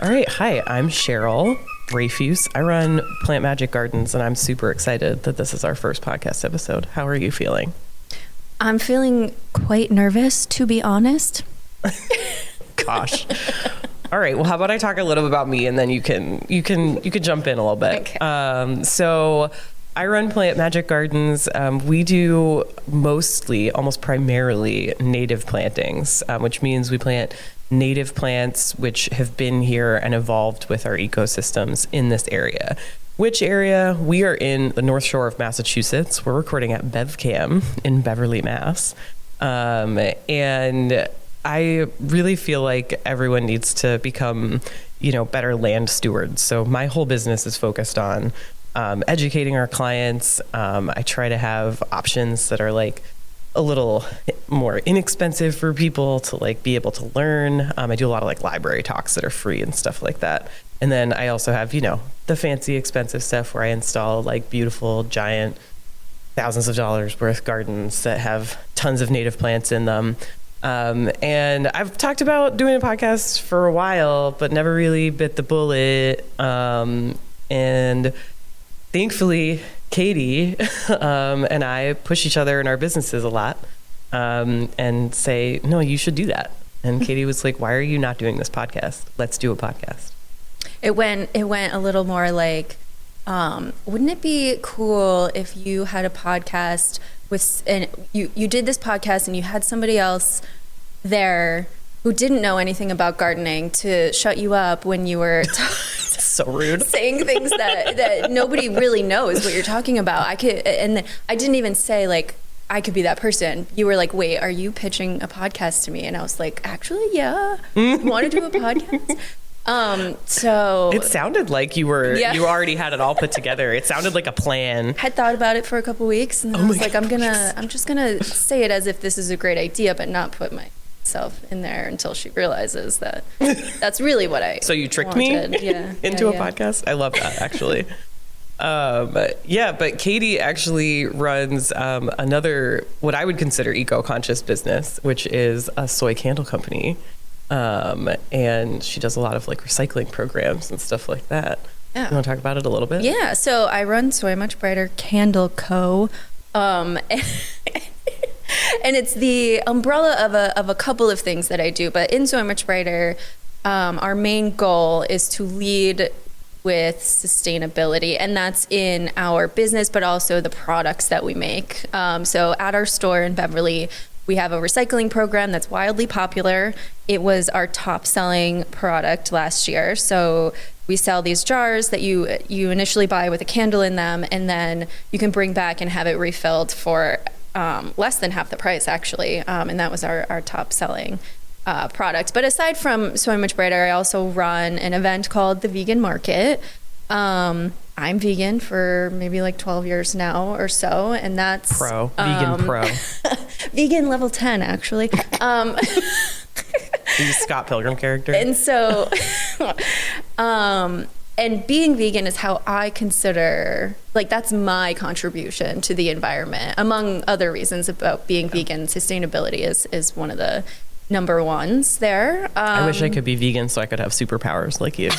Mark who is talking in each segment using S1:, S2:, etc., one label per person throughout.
S1: All right. Hi, I'm Cheryl Rafuse. I run Plant Magic Gardens, and I'm super excited that this is our first podcast episode. How are you feeling?
S2: I'm feeling quite nervous, to be honest.
S1: Gosh. All right. Well, how about I talk a little bit about me, and then you can jump in a little bit.
S2: Okay.
S1: So I run Plant Magic Gardens. We do mostly, almost primarily, native plantings, which means we plant native plants which have been here and evolved with our ecosystems in this area. Which area? We are in the North Shore of Massachusetts. We're recording at BevCam in Beverly, Mass. And I really feel like everyone needs to become, better land stewards. So my whole business is focused on educating our clients. I try to have options that are like a little more inexpensive for people to be able to learn. I do a lot of library talks that are free and stuff like that. And then I also have, the fancy expensive stuff where I install beautiful, giant, thousands of dollars worth gardens that have tons of native plants in them. And I've talked about doing a podcast for a while, but never really bit the bullet. And thankfully, Katie and I push each other in our businesses a lot and say, no, you should do that. And Katie was like, why are you not doing this podcast? Let's do a podcast.
S2: It went a little more like, wouldn't it be cool if you had a podcast and you did this podcast and you had somebody else there who didn't know anything about gardening to shut you up when you were
S1: so rude
S2: saying things that nobody really knows what you're talking about. I didn't even say I could be that person. You were like, wait, are you pitching a podcast to me? And I was like, actually, yeah. You want to do a podcast? So
S1: it sounded like you already had it all put together. It sounded like a plan.
S2: Had thought about it for a couple weeks, and I was like, I'm just gonna say it as if this is a great idea, but not put myself in there until she realizes that that's really what I
S1: So you tricked
S2: wanted.
S1: me into a podcast? I love that, actually. But Katie actually runs another, what I would consider eco-conscious business, which is a soy candle company. And she does a lot of recycling programs and stuff like that. Yeah. You want to talk about it a little bit?
S2: Yeah. So I run Soy Much Brighter Candle Co. And it's the umbrella of a couple of things that I do. But in Soy Much Brighter, our main goal is to lead with sustainability, and that's in our business, but also the products that we make. So at our store in Beverly, we have a recycling program that's wildly popular. It was our top selling product last year. So we sell these jars that you initially buy with a candle in them, and then you can bring back and have it refilled for less than half the price, actually. And that was our top selling product. But aside from Soy Much Brighter, I also run an event called the Vegan Market. I'm vegan for maybe 12 years now or so, and that's
S1: vegan pro.
S2: Vegan level 10, actually.
S1: The Scott Pilgrim character.
S2: And so, and being vegan is how I consider, that's my contribution to the environment. Among other reasons about being vegan, sustainability is one of the number ones there.
S1: I wish I could be vegan so I could have superpowers like you.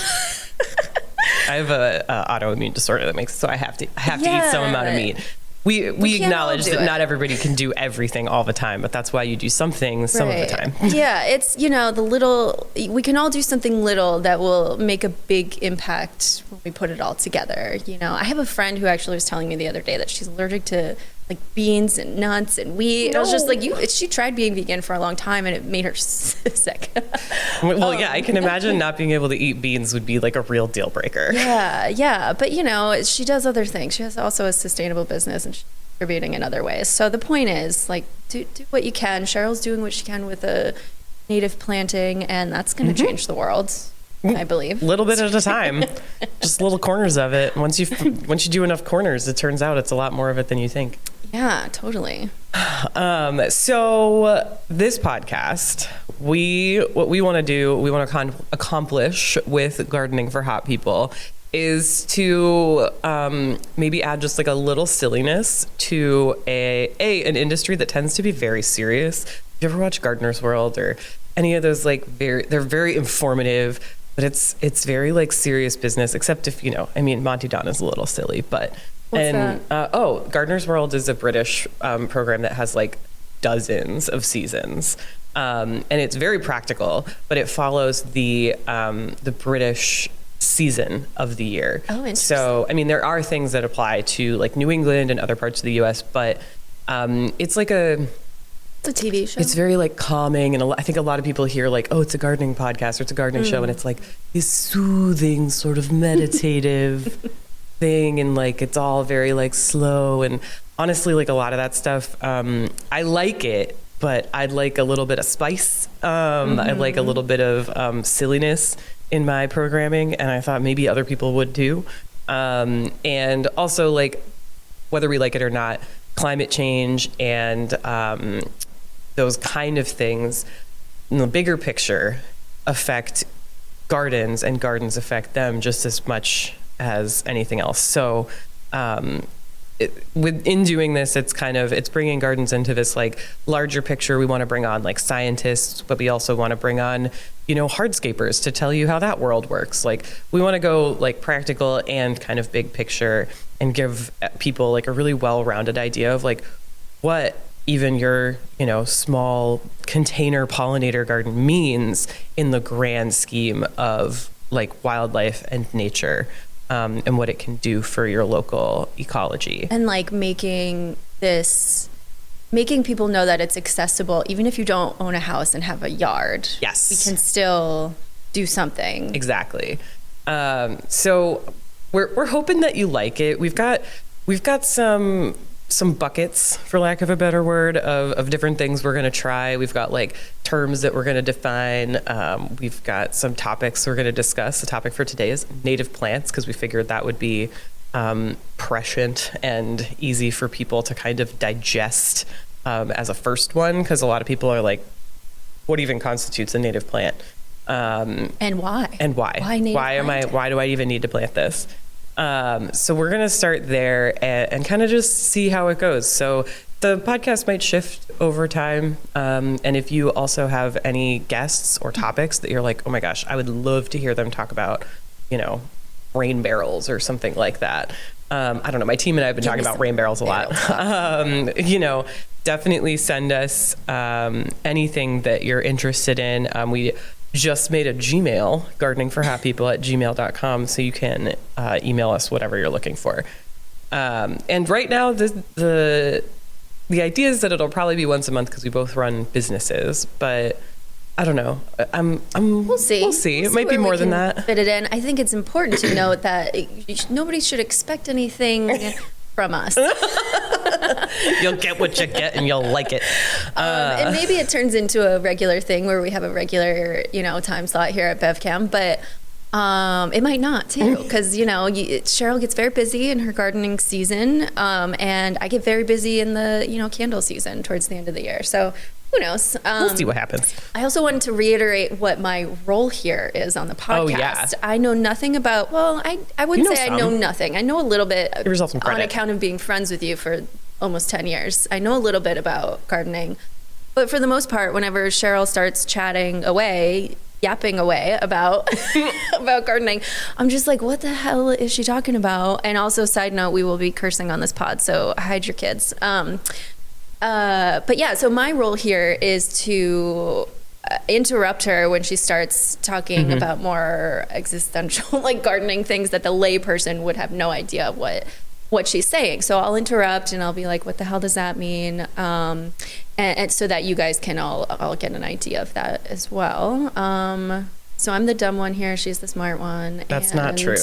S1: I have a autoimmune disorder that makes it so I have to eat some amount of meat. We acknowledge that not everybody can do everything all the time, but that's why you do some things some of the time.
S2: Yeah, it's, we can all do something little that will make a big impact when we put it all together. I have a friend who actually was telling me the other day that she's allergic to beans and nuts and wheat. No. I was just like, she tried being vegan for a long time and it made her sick.
S1: Well, yeah, I can imagine not being able to eat beans would be a real deal breaker.
S2: Yeah. But, she does other things. She has also a sustainable business and she's contributing in other ways. So the point is, do what you can. Cheryl's doing what she can with a native planting, and that's going to change the world, I believe.
S1: Little bit at a time. Just little corners of it. Once you do enough corners, it turns out it's a lot more of it than you think.
S2: Yeah, totally.
S1: So this podcast, what we want to accomplish with Gardening for Hot People is to maybe add just a little silliness to an industry that tends to be very serious. If you ever watch Gardener's World or any of those they're very informative, but it's very like serious business, except if, I mean, Monty Don is a little silly, but.
S2: What's that?
S1: Gardener's World is a British program that has like dozens of seasons. And it's very practical, but it follows the British season of the year.
S2: Oh, interesting.
S1: So, I mean, there are things that apply to like New England and other parts of the U.S., but it's like
S2: it's a TV show.
S1: It's very like calming, and I think a lot of people hear like, oh, it's a gardening podcast or it's a gardening show, and it's like this soothing sort of meditative thing, and like it's all very like slow, and honestly, like a lot of that stuff, I like it, but I'd like a little bit of spice. I'd like a little bit of silliness in my programming, and I thought maybe other people would too. And also, like, whether we like it or not, climate change and those kind of things in the bigger picture affect gardens, and gardens affect them just as much as anything else. So in doing this, it's bringing gardens into this like larger picture. We want to bring on like scientists, but we also want to bring on, hardscapers to tell you how that world works. Like we want to go like practical and kind of big picture and give people like a really well-rounded idea of like what even your, small container pollinator garden means in the grand scheme of like wildlife and nature. And what it can do for your local ecology.
S2: And like making people know that it's accessible, even if you don't own a house and have a yard.
S1: Yes.
S2: We can still do something.
S1: Exactly. So we're hoping that you like it. We've got some buckets, for lack of a better word, of different things we're going to try. We've got like terms that we're going to define. We've got some topics we're going to discuss. The topic for today is native plants, because we figured that would be prescient and easy for people to kind of digest as a first one, because a lot of people are like, what even constitutes a native plant?
S2: And why?
S1: Why do I even need to plant this? So we're going to start there and kind of just see how it goes. So the podcast might shift over time. And if you also have any guests or topics that you're like, oh my gosh, I would love to hear them talk about, rain barrels or something like that. I don't know. My team and I have been talking about rain barrels a lot. Definitely send us anything that you're interested in. We just made a Gmail, gardeningforhappypeople@gmail.com, so you can email us whatever you're looking for. And right now, the idea is that it'll probably be once a month because we both run businesses, but I don't know. We'll see. We'll see. It might be more than that.
S2: Fit it in. I think it's important to note that nobody should expect anything from us.
S1: You'll get what you get, and you'll like it.
S2: And maybe it turns into a regular thing where we have a regular, time slot here at BevCam, but it might not too, because Cheryl gets very busy in her gardening season, and I get very busy in the candle season towards the end of the year. So who knows?
S1: We'll see what happens.
S2: I also wanted to reiterate what my role here is on the podcast.
S1: Oh, yeah.
S2: I know nothing about, I wouldn't say I know nothing. I know a little bit
S1: Give yourself some credit.
S2: On account of being friends with you for almost 10 years. I know a little bit about gardening. But for the most part, whenever Cheryl starts yapping away about about gardening, I'm just like, what the hell is she talking about? And also, side note, we will be cursing on this pod, so hide your kids. But yeah, so my role here is to interrupt her when she starts talking about more existential, like gardening things that the layperson would have no idea what she's saying. So I'll interrupt and I'll be like, what the hell does that mean? And so that you guys can all get an idea of that as well. So I'm the dumb one here. She's the smart one.
S1: That's not true.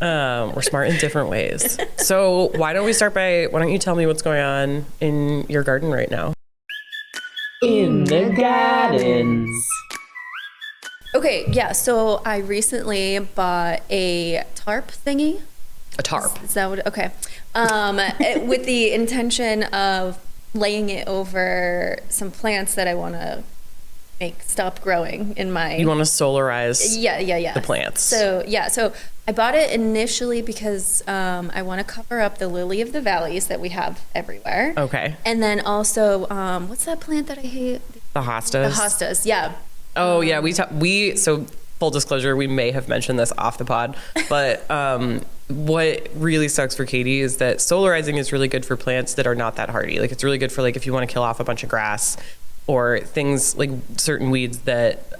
S1: We're smart in different ways. So why don't you tell me what's going on in your garden right now?
S3: In the gardens.
S2: Okay, yeah. So I recently bought a tarp thingy.
S1: A tarp.
S2: Is that what? Okay. With the intention of laying it over some plants that I want to stop growing in my...
S1: You want to solarize
S2: the
S1: plants.
S2: So I bought it initially because I want to cover up the lily of the valleys that we have everywhere.
S1: Okay.
S2: And then also, what's that plant that I hate?
S1: The hostas.
S2: The hostas, yeah.
S1: Oh, yeah. So full disclosure, we may have mentioned this off the pod, but what really sucks for Katie is that solarizing is really good for plants that are not that hardy. Like it's really good for like if you want to kill off a bunch of grass or things like certain weeds that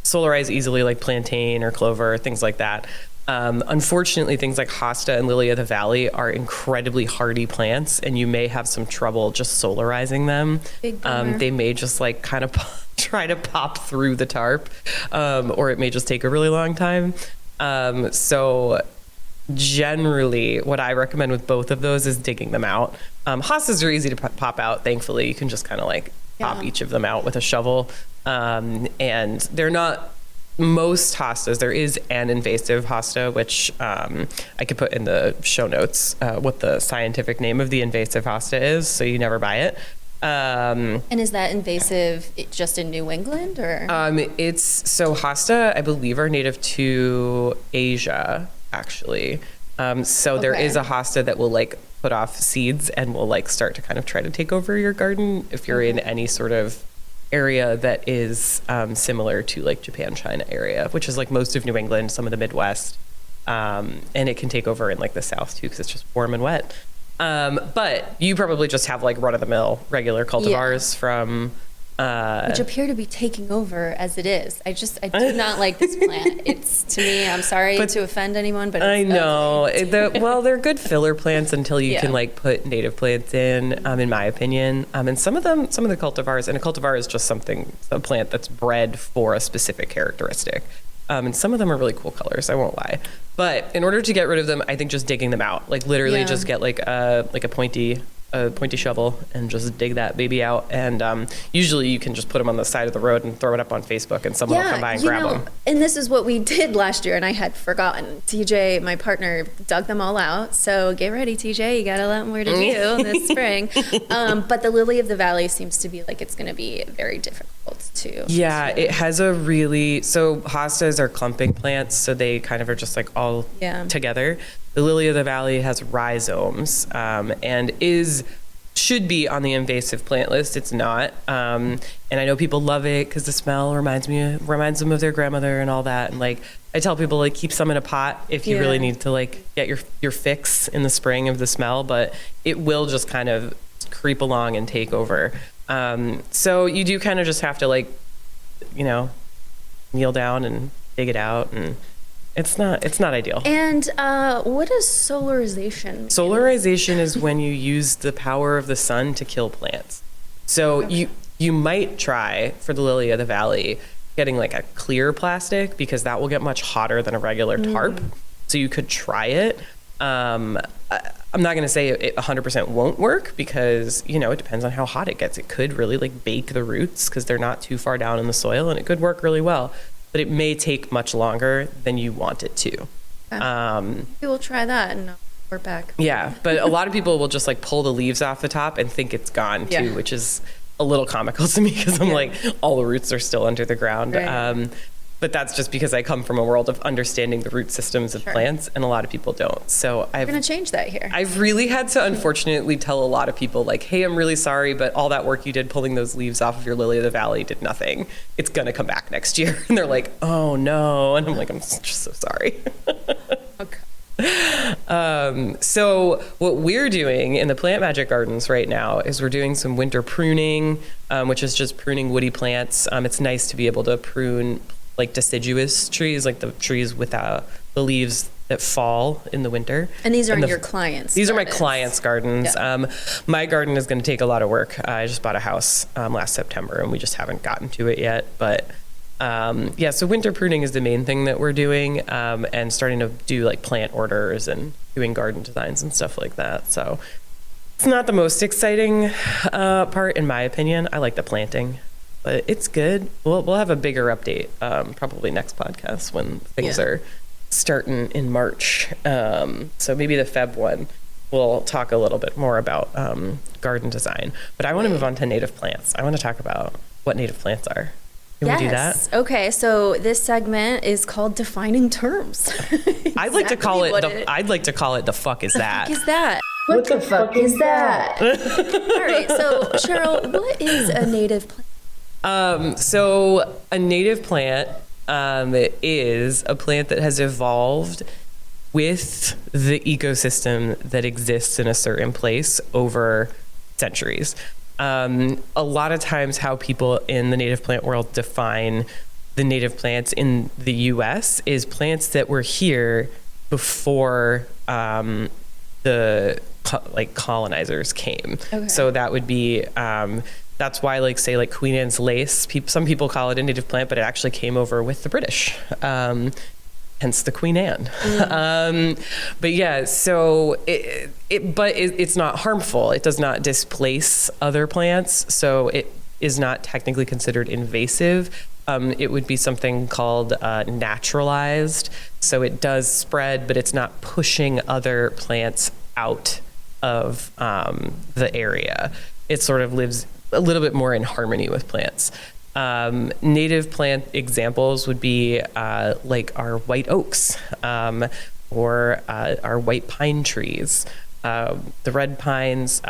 S1: solarize easily, like plantain or clover, things like that. Unfortunately, things like hosta and lily of the valley are incredibly hardy plants, and you may have some trouble just solarizing them. They may just like kind of try to pop through the tarp, or it may just take a really long time. So generally, what I recommend with both of those is digging them out. Hostas are easy to pop out. Thankfully, you can just kind of like pop each of them out with a shovel, and they're not. Most hostas, there is an invasive hosta, which I could put in the show notes what the scientific name of the invasive hosta is, so you never buy it.
S2: And is that invasive just in New England, or?
S1: So hosta, I believe, are native to Asia, actually. So there is a hosta that will like put off seeds and will like start to kind of try to take over your garden if you're in any sort of area that is similar to like Japan, China area, which is like most of New England, some of the Midwest, and it can take over in like the South too because it's just warm and wet. But you probably just have like run-of-the-mill regular cultivars from
S2: which appear to be taking over as it is. I do not like this plant. It's, to me, I'm sorry to offend anyone, but it's
S1: I know. They're good filler plants until you can like put native plants in my opinion. And some of the cultivars, and a cultivar is just a plant that's bred for a specific characteristic. And some of them are really cool colors, I won't lie. But in order to get rid of them, I think just digging them out, like literally just get like a pointy shovel and just dig that baby out. And usually you can just put them on the side of the road and throw it up on Facebook and someone will come by and grab them.
S2: And this is what we did last year and I had forgotten. TJ, my partner, dug them all out. So get ready, TJ. You got a lot more to do this spring. But the lily of the valley seems to be like it's going to be very difficult to.
S1: Yeah, it has so hostas are clumping plants. So they kind of are just like all together. The lily of the valley has rhizomes and should be on the invasive plant list. It's not. And I know people love it because the smell reminds them of their grandmother and all that. And like I tell people, like keep some in a pot if you really need to like get your fix in the spring of the smell, but it will just kind of creep along and take over. So you do kind of just have to like, kneel down and dig it out, and it's not ideal.
S2: And what is solarization mean?
S1: Solarization is when you use the power of the sun to kill plants. So you might try, for the lily of the valley, getting like a clear plastic because that will get much hotter than a regular tarp. So you could try it. I'm not going to say it 100% won't work because, it depends on how hot it gets. It could really like bake the roots because they're not too far down in the soil, and it could work really well. But it may take much longer than you want it to.
S2: Maybe we'll try that and we're back.
S1: Yeah, but a lot of people will just like pull the leaves off the top and think it's gone too, which is a little comical to me because I'm like, all the roots are still under the ground. Right. But that's just because I come from a world of understanding the root systems of plants, and a lot of people don't. So
S2: I'm going to change that here.
S1: I've really had to unfortunately tell a lot of people like, hey, I'm really sorry, but all that work you did pulling those leaves off of your lily of the valley did nothing. It's going to come back next year. And they're like, oh no. And I'm like, I'm just so sorry. Okay. So what we're doing in the Plant Magic Gardens right now is we're doing some winter pruning, which is just pruning woody plants. It's nice to be able to prune like deciduous trees, like the trees with the leaves that fall in the winter.
S2: And these are your clients'
S1: These
S2: gardens.
S1: are my clients' gardens. Yeah. My garden is going to take a lot of work. I just bought a house last September, and we just haven't gotten to it yet. But so winter pruning is the main thing that we're doing, and starting to do like plant orders and doing garden designs and stuff like that. So it's not the most exciting part, in my opinion. I like the planting. But it's good. We'll have a bigger update probably next podcast when things are starting in March. So maybe the Feb one, we'll talk a little bit more about garden design. But I want to move on to native plants. I want to talk about what native plants are. Can we do that?
S2: Okay, so this segment is called Defining Terms.
S1: I'd like to call it the fuck is that?
S2: What is that?
S3: What the fuck is that?
S2: All right, so Cheryl, what is a native plant?
S1: So a native plant is a plant that has evolved with the ecosystem that exists in a certain place over centuries. A lot of times how people in the native plant world define the native plants in the US is plants that were here before the colonizers came. Okay. So that would be that's why say Queen Anne's lace, some people call it a native plant, but it actually came over with the British. Hence the Queen Anne. But yeah, so it's not harmful. It does not displace other plants, so it is not technically considered invasive. It would be something called naturalized. So it does spread, but it's not pushing other plants out of the area. It sort of lives a little bit more in harmony with plants. Native plant examples would be like our white oaks or our white pine trees. The red pines,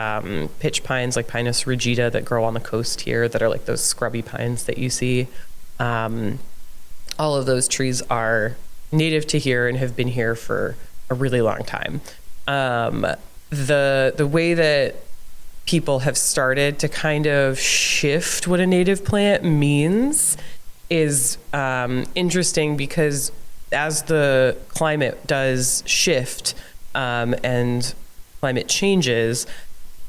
S1: pitch pines like Pinus rigida that grow on the coast here that are like those scrubby pines that you see. All of those trees are native to here and have been here for a really long time. The way that people have started to kind of shift what a native plant means is interesting because as the climate does shift and climate changes,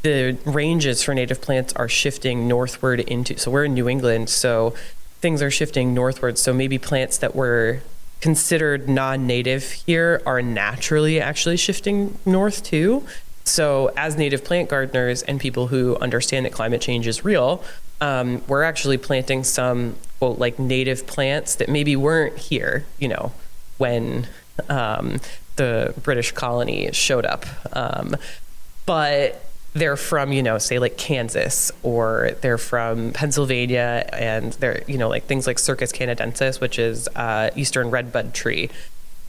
S1: the ranges for native plants are shifting northward so we're in New England, so things are shifting northward. So maybe plants that were considered non-native here are naturally actually shifting north too. So as native plant gardeners and people who understand that climate change is real, we're actually planting some, quote, native plants that maybe weren't here, when the British colony showed up. But they're from, say Kansas, or they're from Pennsylvania, and they're, things like Circus canadensis, which is eastern redbud tree.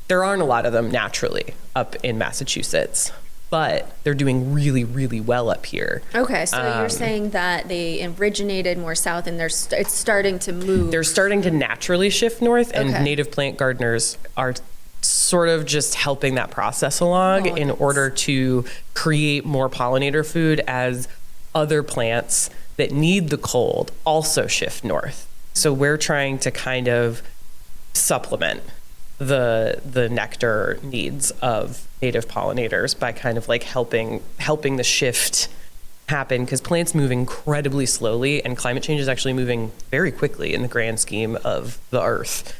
S1: There aren't a lot of them naturally up in Massachusetts, but they're doing really, really well up here. Okay, so
S2: you're saying that they originated more south and it's starting to move.
S1: They're starting to naturally shift north, and native plant gardeners are sort of just helping that process along in order to create more pollinator food as other plants that need the cold also shift north. So we're trying to kind of supplement the nectar needs of native pollinators by kind of helping the shift happen, because plants move incredibly slowly and climate change is actually moving very quickly in the grand scheme of the earth.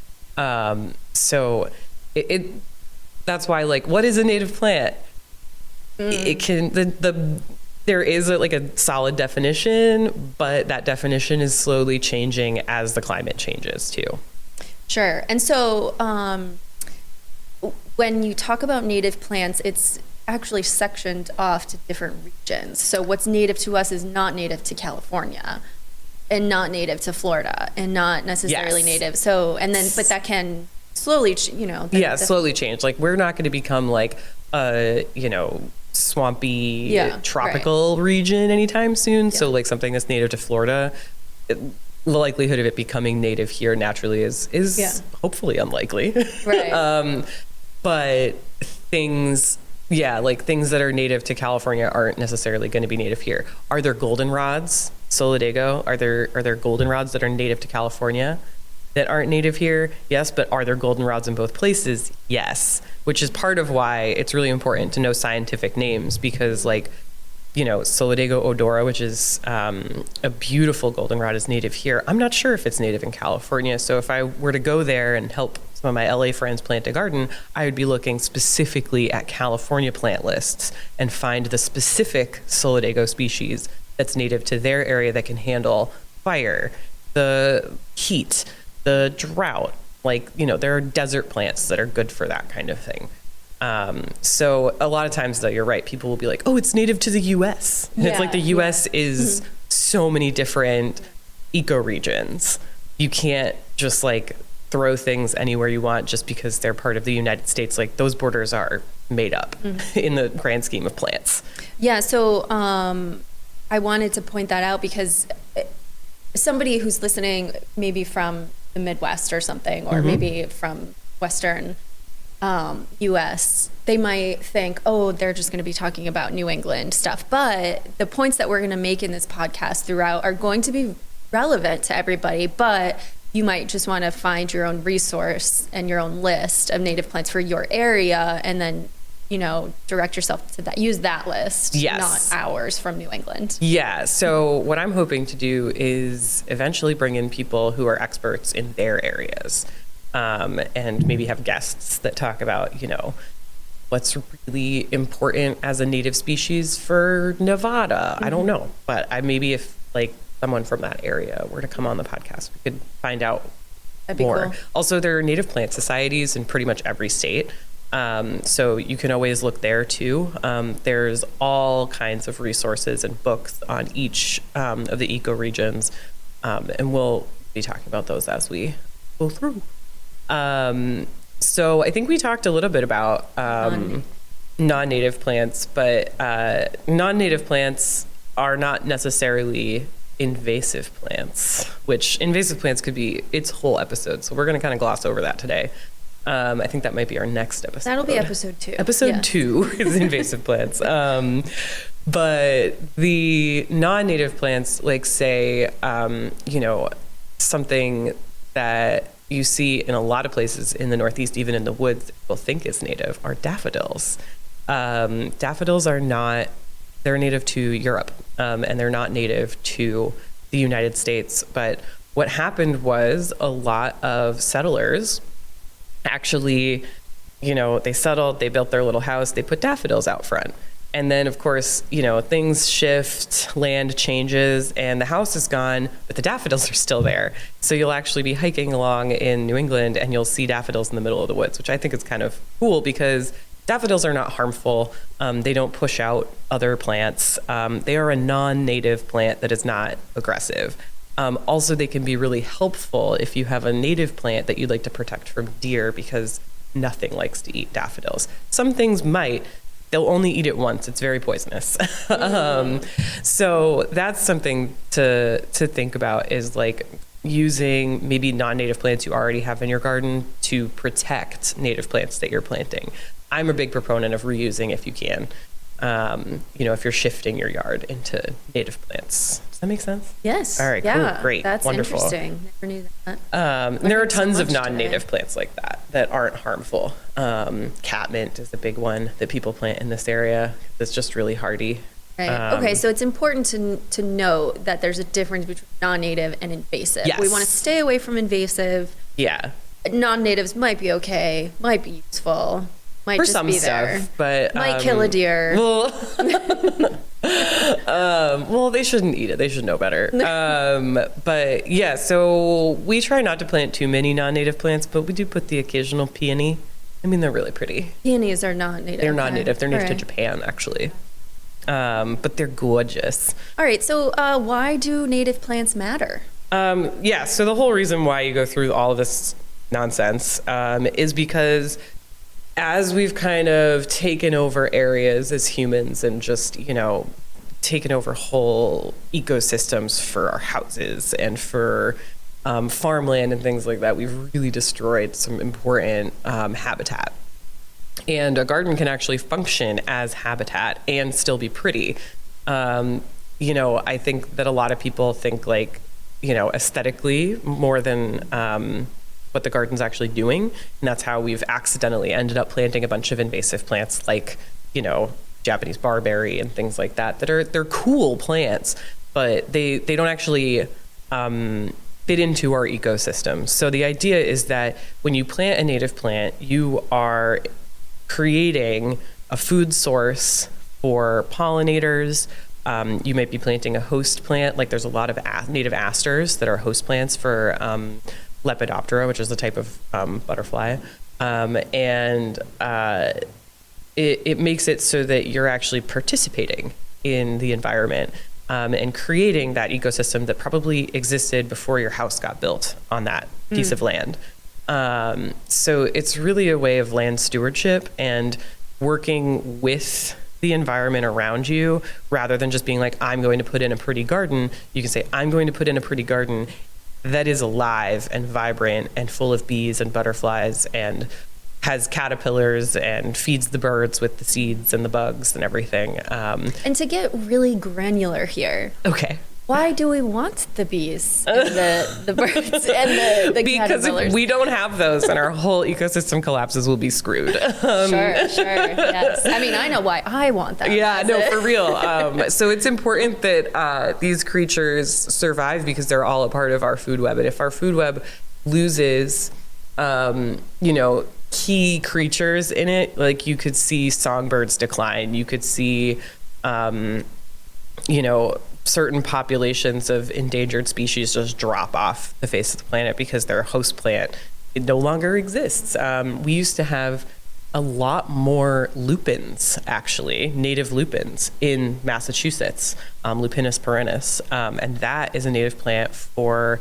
S1: So that's why what is a native plant? It can there is a solid definition, but that definition is slowly changing as the climate changes too.
S2: Sure. And so when you talk about native plants, it's actually sectioned off to different regions. So what's native to us is not native to California and not native to Florida and not necessarily native. So, but that can slowly,
S1: slowly change. We're not going to become swampy tropical region anytime soon. Yeah. So something that's native to Florida, the likelihood of it becoming native here naturally is hopefully unlikely. Right. But things that are native to California aren't necessarily going to be native here. Are there goldenrods, Solidago? Are there goldenrods that are native to California that aren't native here? Yes, but are there goldenrods in both places? Yes, which is part of why it's really important to know scientific names, because Solidago odora, which is a beautiful goldenrod, is native here. I'm not sure if it's native in California. So if I were to go there and help some of my LA friends plant a garden, I would be looking specifically at California plant lists and find the specific Solidago species that's native to their area that can handle fire, the heat, the drought. There are desert plants that are good for that kind of thing. So a lot of times, though, you're right. People will be like, oh, it's native to the U.S. And it's the U.S. is so many different ecoregions. You can't just throw things anywhere you want just because they're part of the United States. Those borders are made up in the grand scheme of plants.
S2: Yeah. So I wanted to point that out because somebody who's listening, maybe from the Midwest or something, or maybe from Western US, they might think, oh, they're just going to be talking about New England stuff. But the points that we're going to make in this podcast throughout are going to be relevant to everybody. But you might just want to find your own resource and your own list of native plants for your area, and then, direct yourself to that. Use that list,
S1: yes,
S2: not ours from New England.
S1: Yeah. So what I'm hoping to do is eventually bring in people who are experts in their areas. And maybe have guests that talk about, what's really important as a native species for Nevada. I don't know, but maybe if someone from that area were to come on the podcast, we could find out more. Cool. Also, there are native plant societies in pretty much every state. So you can always look there too. There's all kinds of resources and books on each of the ecoregions. And we'll be talking about those as we go through. So I think we talked a little bit about non-native plants, but non-native plants are not necessarily invasive plants, which invasive plants could be its whole episode. So we're going to kind of gloss over that today. I think that might be our next episode.
S2: That'll be episode 2.
S1: Episode 2 is invasive plants. But the non-native plants, say, something that you see in a lot of places in the Northeast, even in the woods, that people think is native, are daffodils. Daffodils are not, they're native to Europe, and they're not native to the United States. But what happened was a lot of settlers actually, they settled, they built their little house, they put daffodils out front. And then, of course, things shift, land changes, and the house is gone, but the daffodils are still there. So you'll actually be hiking along in New England, and you'll see daffodils in the middle of the woods, which I think is kind of cool because daffodils are not harmful. They don't push out other plants. They are a non-native plant that is not aggressive. Also, they can be really helpful if you have a native plant that you'd like to protect from deer, because nothing likes to eat daffodils. Some things might. They'll only eat it once. It's very poisonous. So that's something to think about, is using maybe non-native plants you already have in your garden to protect native plants that you're planting. I'm a big proponent of reusing if you can. If you're shifting your yard into native plants. Does that make sense?
S2: Yes.
S1: All right,
S2: yeah,
S1: cool, great,
S2: that's
S1: wonderful.
S2: Interesting. Never knew that.
S1: There are tons of non-native plants like that aren't harmful. Catmint is a big one that people plant in this area. It's just really hardy.
S2: Right. Okay, so it's important to know that there's a difference between non-native and invasive.
S1: Yes.
S2: We want to stay away from invasive.
S1: Yeah.
S2: Non-natives might be okay, might be useful. Might
S1: for
S2: just
S1: some
S2: be
S1: stuff,
S2: there.
S1: but
S2: might kill a deer.
S1: Well, they shouldn't eat it. They should know better. But yeah, so we try not to plant too many non-native plants, but we do put the occasional peony. I mean, they're really pretty.
S2: Peonies are not native.
S1: They're not native. They're native to Japan, actually. But they're gorgeous.
S2: All right. So why do native plants matter?
S1: Yeah. So the whole reason why you go through all of this nonsense is because as we've kind of taken over areas as humans and just, taken over whole ecosystems for our houses and for farmland and things like that, we've really destroyed some important habitat. And a garden can actually function as habitat and still be pretty. I think that a lot of people think aesthetically more than what the garden's actually doing. And that's how we've accidentally ended up planting a bunch of invasive plants Japanese barberry and things like that they're cool plants, but they don't actually fit into our ecosystem. So the idea is that when you plant a native plant, you are creating a food source for pollinators. You might be planting a host plant. There's a lot of native asters that are host plants for Lepidoptera, which is a type of butterfly. It makes it so that you're actually participating in the environment and creating that ecosystem that probably existed before your house got built on that piece of land. So it's really a way of land stewardship and working with the environment around you, rather than just being I'm going to put in a pretty garden. You can say, I'm going to put in a pretty garden that is alive and vibrant and full of bees and butterflies and has caterpillars and feeds the birds with the seeds and the bugs and everything.
S2: And to get really granular here.
S1: Okay.
S2: Why do we want the bees and the birds and the
S1: because
S2: caterpillars?
S1: if we don't have those, then our whole ecosystem collapses. We'll be screwed.
S2: Sure, yes. I mean, I know why I want that.
S1: Yeah, no, for real. So it's important that these creatures survive because they're all a part of our food web. And if our food web loses, key creatures in it, like you could see songbirds decline. You could see, certain populations of endangered species just drop off the face of the planet because their host plant, it no longer exists. We used to have a lot more lupins, actually, native lupins in Massachusetts, Lupinus perennis. And that is a native plant for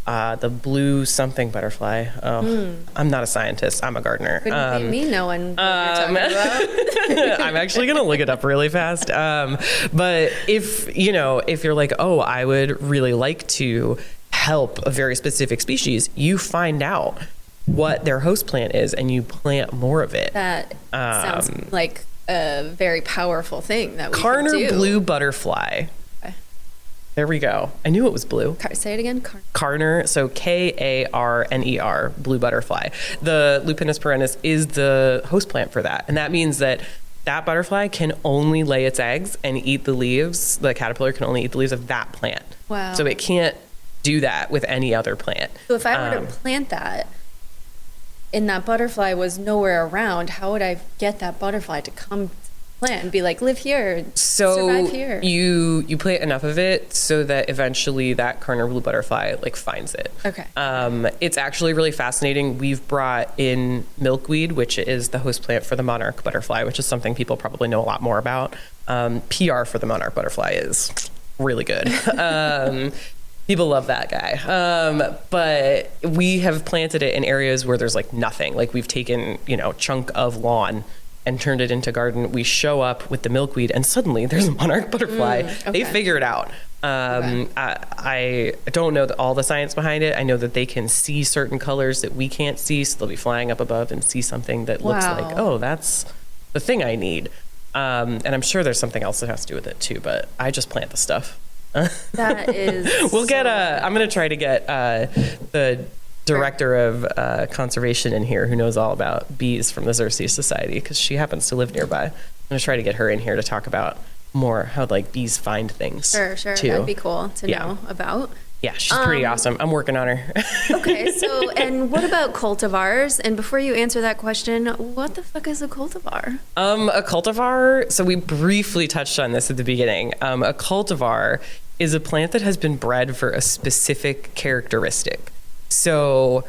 S1: the blue something butterfly. I'm not a scientist. I'm a gardener.
S2: Couldn't be me knowing what you're talking about.
S1: I'm actually going to look it up really fast. But if you're like, oh, I would really like to help a very specific species, you find out what their host plant is and you plant more of it.
S2: That sounds like a very powerful thing that we
S1: Karner
S2: could do.
S1: blue butterfly. There we go. I knew it was blue.
S2: Say it again.
S1: Karner, so Karner, blue butterfly. The Lupinus perennis is the host plant for that. And that means that butterfly can only lay its eggs and eat the leaves. The caterpillar can only eat the leaves of that plant.
S2: Wow.
S1: So it can't do that with any other plant.
S2: So if I were to plant that and that butterfly was nowhere around, how would I get that butterfly to come plant and be like, live here, survive here?
S1: You plant enough of it so that eventually that Karner blue butterfly finds it.
S2: Okay.
S1: It's actually really fascinating. We've brought in milkweed, which is the host plant for the monarch butterfly, which is something people probably know a lot more about. PR for the monarch butterfly is really good. People love that guy. But we have planted it in areas where there's nothing. We've taken, chunk of lawn and turned it into garden. We show up with the milkweed and suddenly there's a monarch butterfly.
S2: Okay.
S1: They figure it out. I don't know all the science behind it. I know that they can see certain colors that we can't see. So they'll be flying up above and see something that looks like, oh, that's the thing I need. And I'm sure there's something else that has to do with it too, but I just plant the stuff.
S2: That is.
S1: We'll get I'm going to try to get the director of conservation in here who knows all about bees from the Xerces Society because she happens to live nearby. I'm going to try to get her in here to talk about more how bees find things.
S2: Sure.
S1: Too.
S2: That'd be cool to know about.
S1: Yeah, she's pretty awesome. I'm working on her.
S2: Okay, so, and what about cultivars? And before you answer that question, what the fuck is a cultivar?
S1: A cultivar, so we briefly touched on this at the beginning. A cultivar is a plant that has been bred for a specific characteristic. So,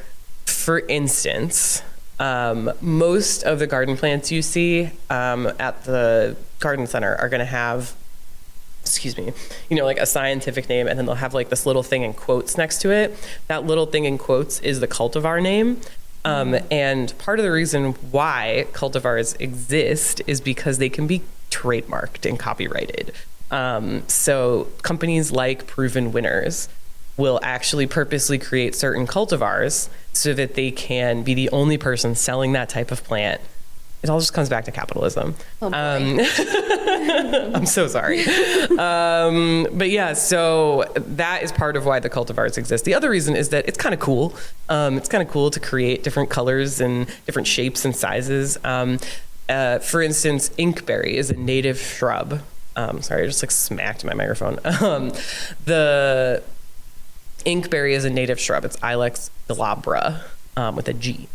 S1: for instance, most of the garden plants you see at the garden center are going to have, a scientific name, and then they'll have this little thing in quotes next to it. That little thing in quotes is the cultivar name. And part of the reason why cultivars exist is because they can be trademarked and copyrighted. So companies like Proven Winners will actually purposely create certain cultivars so that they can be the only person selling that type of plant. It all just comes back to capitalism.
S2: Oh boy.
S1: I'm so sorry. But yeah, so that is part of why the cultivars exist. The other reason is that it's kind of cool. It's kind of cool to create different colors and different shapes and sizes. For instance, inkberry is a native shrub. Sorry, I just smacked my microphone. The inkberry is a native shrub. It's Ilex glabra with a G.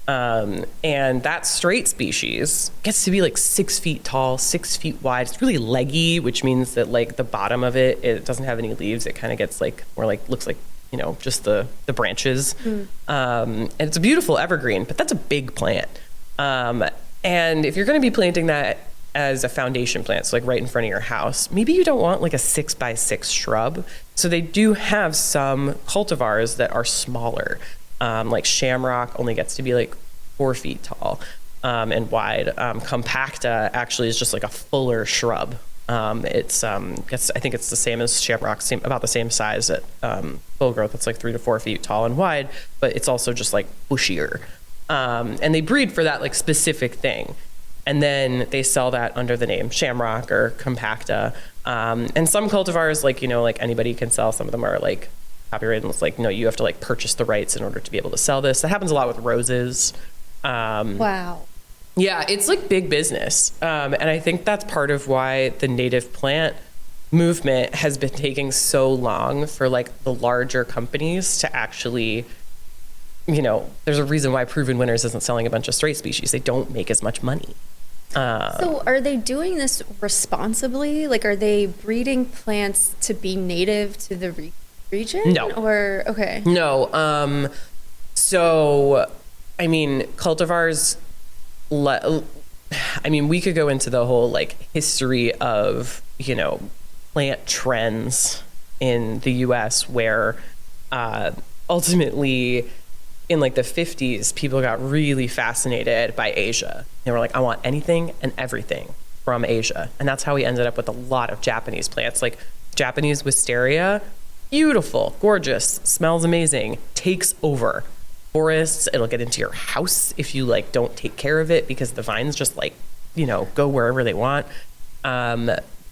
S1: And that straight species gets to be 6 feet tall, 6 feet wide. It's really leggy, which means that the bottom of it doesn't have any leaves. It kind of gets more looks like, just the branches. And it's a beautiful evergreen, but that's a big plant. And if you're going to be planting that as a foundation plant, so right in front of your house, maybe you don't want a 6x6 shrub. So they do have some cultivars that are smaller. Shamrock only gets to be 4 feet tall and wide. Compacta actually is just a fuller shrub. I think it's the same as shamrock, about the same size at full growth. It's like 3 to 4 feet tall and wide, but it's also just like bushier. And they breed for that like specific thing. And then they sell that under the name Shamrock or Compacta. And some cultivars, like, like anybody can sell. Some of them are like copyrighted. It's like, no, you have to like purchase the rights in order to be able to sell this. That happens a lot with roses.
S2: Wow.
S1: Yeah, it's like big business. And I think that's part of why the native plant movement has been taking so long for like the larger companies to actually, there's a reason why Proven Winners isn't selling a bunch of straight species. They don't make as much money.
S2: So are they doing this responsibly? Like, are they breeding plants to be native to the region?
S1: No.
S2: Or, okay.
S1: No. So, I mean, cultivars, we could go into the whole like history of, plant trends in the US where ultimately in like the 50s, people got really fascinated by Asia. They were like, I want anything and everything from Asia. And that's how we ended up with a lot of Japanese plants. Like Japanese wisteria, beautiful, gorgeous, smells amazing, takes over forests. It'll get into your house if you like don't take care of it because the vines just like, go wherever they want.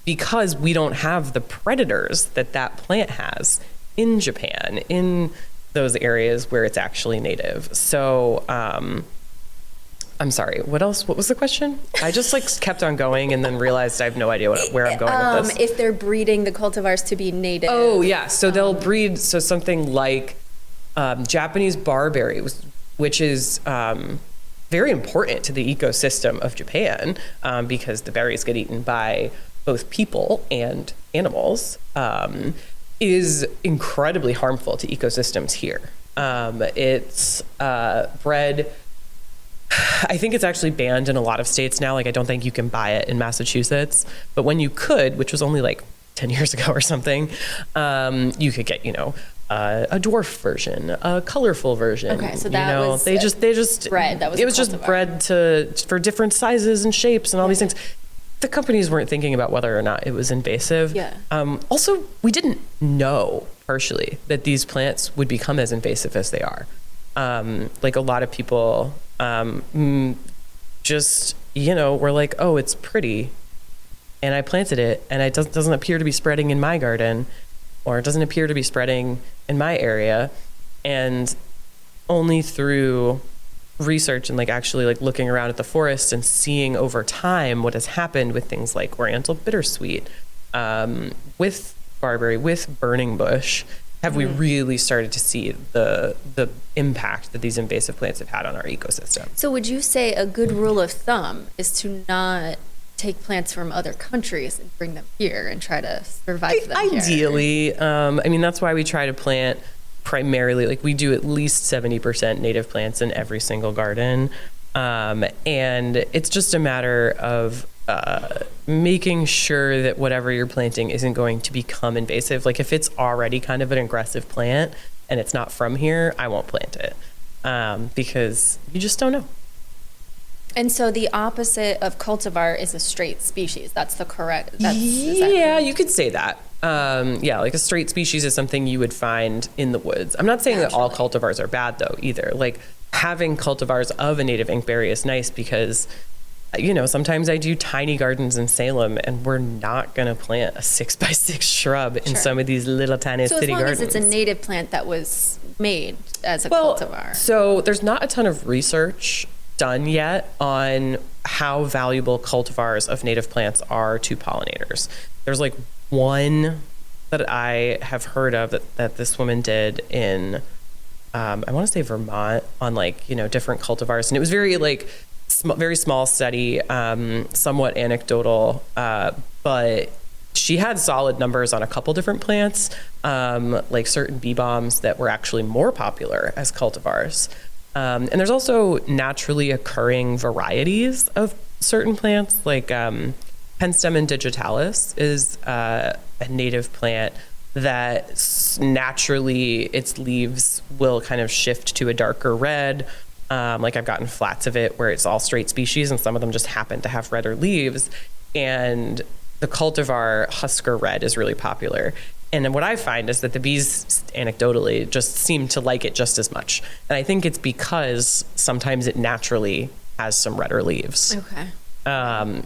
S1: Because we don't have the predators that plant has in Japan, in those areas where it's actually native. So, I'm sorry, what else? What was the question? I just like kept on going and then realized I have no idea where I'm going with this.
S2: If they're breeding the cultivars to be native.
S1: Oh yeah, so they'll breed, so something like Japanese barberry, which is very important to the ecosystem of Japan because the berries get eaten by both people and animals, is incredibly harmful to ecosystems here. It's bred, I think it's actually banned in a lot of states now. Like, I don't think you can buy it in Massachusetts, but when you could, which was only like 10 years ago or something, you could get, a dwarf version, a colorful version.
S2: Okay, so that was
S1: they just
S2: bred. That was
S1: it was just bred for different sizes and shapes and all these things. The companies weren't thinking about whether or not it was invasive.
S2: Yeah.
S1: Also, we didn't know partially that these plants would become as invasive as they are. Like a lot of people just, were like, oh, it's pretty. And I planted it and it doesn't appear to be spreading in my garden, or it doesn't appear to be spreading in my area. And only through research and like actually like looking around at the forest and seeing over time what has happened with things like Oriental bittersweet, with barberry, with burning bush, have we really started to see the impact that these invasive plants have had on our ecosystem. So
S2: would you say a good rule of thumb is to not take plants from other countries and bring them here and try to survive them
S1: ideally here? That's why we try to plant primarily, like we do at least 70% native plants in every single garden. And it's just a matter of making sure that whatever you're planting isn't going to become invasive. Like if it's already kind of an aggressive plant and it's not from here, I won't plant it because you just don't know.
S2: And so the opposite of cultivar is a straight species. That's the correct.
S1: You could say that. Like a straight species is something you would find in the woods. I'm not saying that all cultivars are bad though either. Like having cultivars of a native inkberry is nice because, sometimes I do tiny gardens in Salem and we're not going to plant a 6x6 shrub in some of these little tiny city gardens.
S2: So as long as it's a native plant that was made as a cultivar.
S1: So there's not a ton of research done yet on how valuable cultivars of native plants are to pollinators. There's like one that I have heard of that this woman did in, I want to say Vermont, on different cultivars. And it was very very small study, somewhat anecdotal, but she had solid numbers on a couple different plants, like certain bee balms that were actually more popular as cultivars. And there's also naturally occurring varieties of certain plants, like Penstemon digitalis is a native plant that naturally its leaves will kind of shift to a darker red. Like I've gotten flats of it where it's all straight species and some of them just happen to have redder leaves. And the cultivar Husker Red is really popular. And then what I find is that the bees, anecdotally, just seem to like it just as much. And I think it's because sometimes it naturally has some redder leaves.
S2: Okay.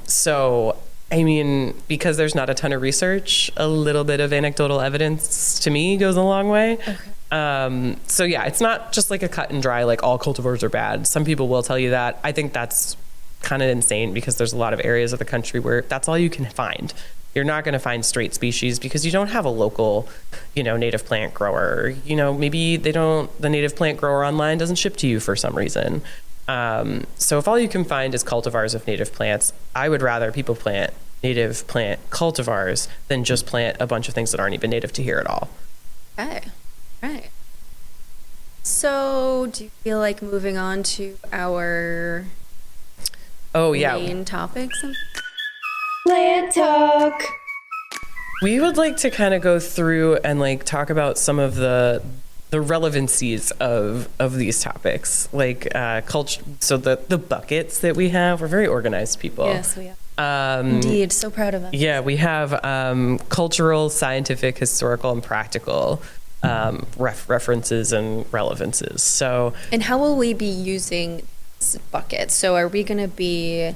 S1: So, I mean, because there's not a ton of research, a little bit of anecdotal evidence to me goes a long way. Okay. So yeah, it's not just like a cut and dry, like all cultivars are bad. Some people will tell you that. I think that's kind of insane because there's a lot of areas of the country where that's all you can find. You're not going to find straight species because you don't have a local, native plant grower. Maybe the native plant grower online doesn't ship to you for some reason. So if all you can find is cultivars of native plants, I would rather people plant native plant cultivars than just plant a bunch of things that aren't even native to here at all.
S2: Okay. Right. So do you feel like moving on to our main topics?
S3: Plant talk.
S1: We would like to kind of go through and like talk about some of the relevancies of these topics, like culture. So the buckets that we have, we're very organized people.
S2: Yes, we are. Indeed, so proud of us.
S1: Yeah, we have cultural, scientific, historical, and practical references and relevances. So,
S2: and how will we be using this bucket? So, are we going to be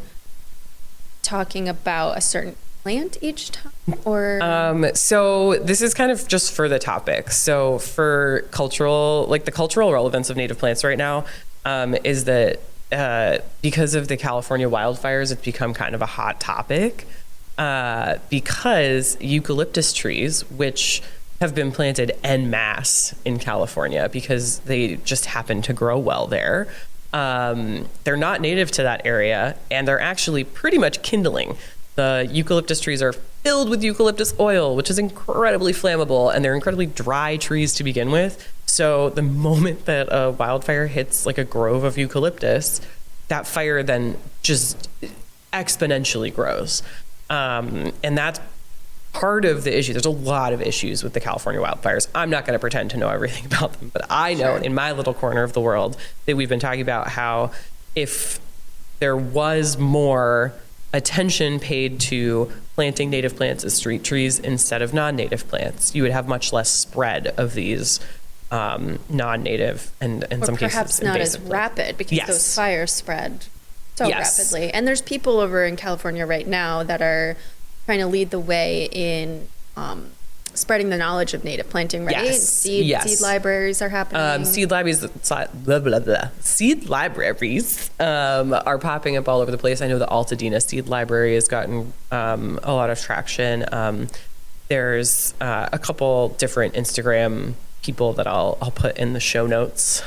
S2: talking about a certain plant each time, or
S1: so this is kind of just for the topic. So for cultural, like the cultural relevance of native plants right now is that because of the California wildfires, it's become kind of a hot topic because eucalyptus trees, which have been planted en masse in California because they just happen to grow well there. They're not native to that area, and they're actually pretty much kindling. The eucalyptus trees are filled with eucalyptus oil, which is incredibly flammable, and they're incredibly dry trees to begin with. So the moment that a wildfire hits like a grove of eucalyptus, that fire then just exponentially grows. And that's part of the issue. There's a lot of issues with the California wildfires. I'm not going to pretend to know everything about them, but I know in my little corner of the world that we've been talking about how if there was more attention paid to planting native plants as street trees instead of non-native plants, you would have much less spread of these non-native and in some cases
S2: perhaps not as rapid because those fires spread so rapidly. And there's people over in California right now that are trying to lead the way in spreading the knowledge of native planting, right? Seed libraries are happening.
S1: Seed libraries are popping up all over the place. I know the Altadena Seed Library has gotten a lot of traction. There's a couple different Instagram people that I'll put in the show notes.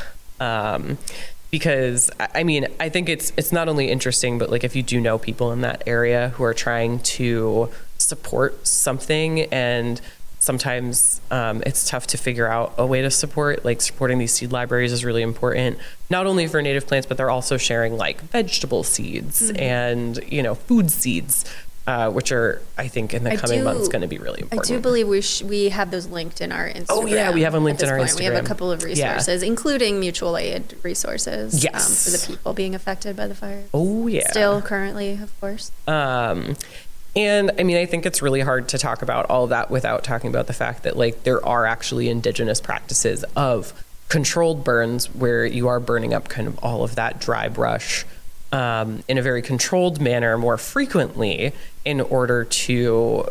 S1: Because I mean, I think it's not only interesting, but like if you do know people in that area who are trying to support something, and sometimes it's tough to figure out a way to support, like supporting these seed libraries is really important, not only for native plants, but they're also sharing like vegetable seeds and, food seeds, which are, I think, in the coming months going to be really important.
S2: I do believe we have those linked in our Instagram.
S1: Oh, yeah, we have them linked in our Instagram.
S2: We have a couple of resources, including mutual aid resources for the people being affected by the fire.
S1: Oh, yeah.
S2: Still currently, of course.
S1: And I mean, I think it's really hard to talk about all of that without talking about the fact that like there are actually indigenous practices of controlled burns where you are burning up kind of all of that dry brush in a very controlled manner more frequently in order to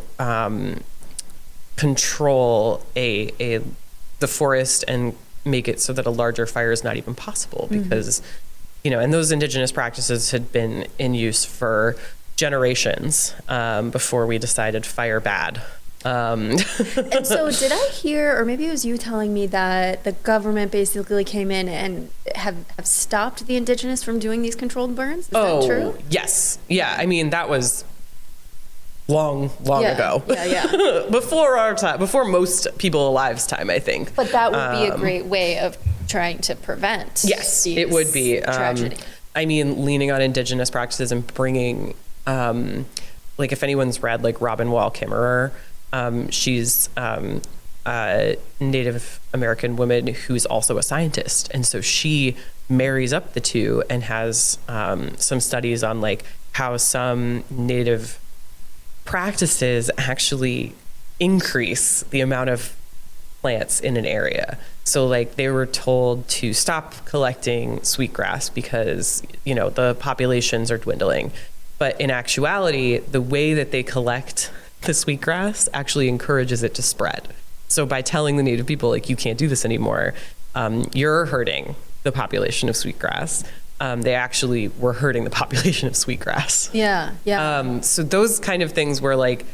S1: control the forest and make it so that a larger fire is not even possible because, and those indigenous practices had been in use for generations before we decided fire bad.
S2: And so did I hear, or maybe it was you telling me that the government basically came in and have stopped the indigenous from doing these controlled burns? Is that true?
S1: Yes. Yeah. I mean, that was long ago.
S2: Yeah.
S1: Before our time, before most people alive's time, I think.
S2: But that would be a great way of trying to prevent.
S1: Yes, it would be.
S2: Tragedy.
S1: I mean, leaning on indigenous practices and bringing, like if anyone's read like Robin Wall Kimmerer, she's a Native American woman who's also a scientist. And so she marries up the two and has some studies on like how some Native practices actually increase the amount of plants in an area. So like they were told to stop collecting sweetgrass because, the populations are dwindling. But in actuality, the way that they collect the sweetgrass actually encourages it to spread. So by telling the native people, like, you can't do this anymore, you're hurting the population of sweetgrass. They actually were hurting the population of sweetgrass.
S2: Yeah.
S1: So those kind of things were like,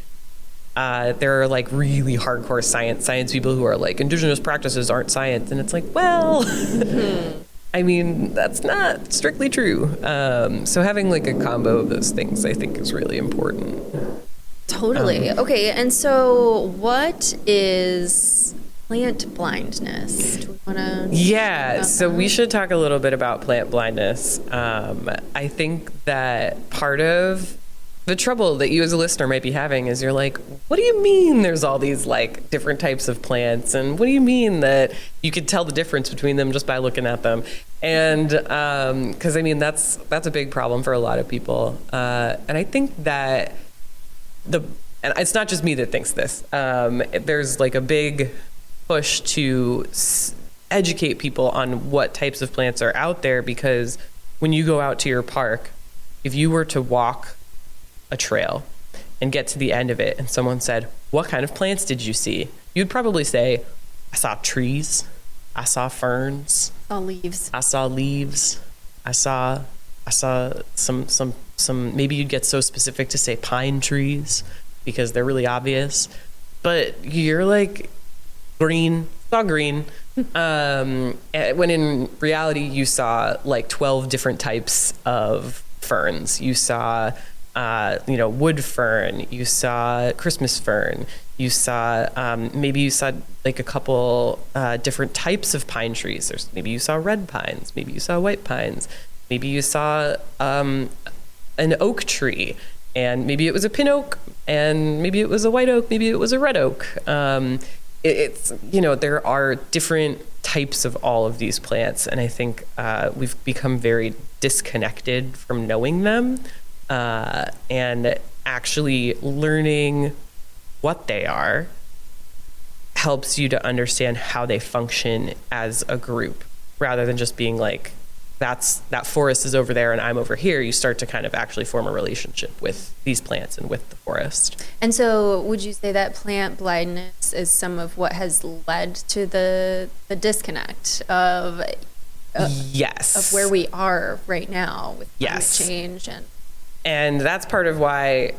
S1: there are like really hardcore science people who are like, indigenous practices aren't science. And it's like, well, I mean, that's not strictly true. So having like a combo of those things, I think, is really important.
S2: Totally. Okay. And so what is plant blindness? Do we want to?
S1: Yeah. So we should talk a little bit about plant blindness. I think that part of the trouble that you as a listener might be having is you're like, what do you mean there's all these like different types of plants? And what do you mean that you could tell the difference between them just by looking at them? And because I mean, that's a big problem for a lot of people. And I think that and it's not just me that thinks this. There's like a big push to educate people on what types of plants are out there, because when you go out to your park, if you were to walk a trail and get to the end of it and someone said, what kind of plants did you see? You'd probably say, I saw trees, I saw ferns, I saw leaves, I saw some, maybe you'd get so specific to say pine trees because they're really obvious, but you're like, saw green. When in reality you saw like 12 different types of ferns. You saw wood fern, you saw Christmas fern, you saw, maybe you saw like a couple different types of pine trees. Maybe you saw red pines, maybe you saw white pines, maybe you saw an oak tree, and maybe it was a pin oak, and maybe it was a white oak, maybe it was a red oak. It's, there are different types of all of these plants, and I think we've become very disconnected from knowing them. And actually learning what they are helps you to understand how they function as a group, rather than just being like, that forest is over there and I'm over here. You start to kind of actually form a relationship with these plants and with the forest.
S2: And so would you say that plant blindness is some of what has led to the disconnect of
S1: yes,
S2: of where we are right now with
S1: yes.
S2: climate change?
S1: And that's part of why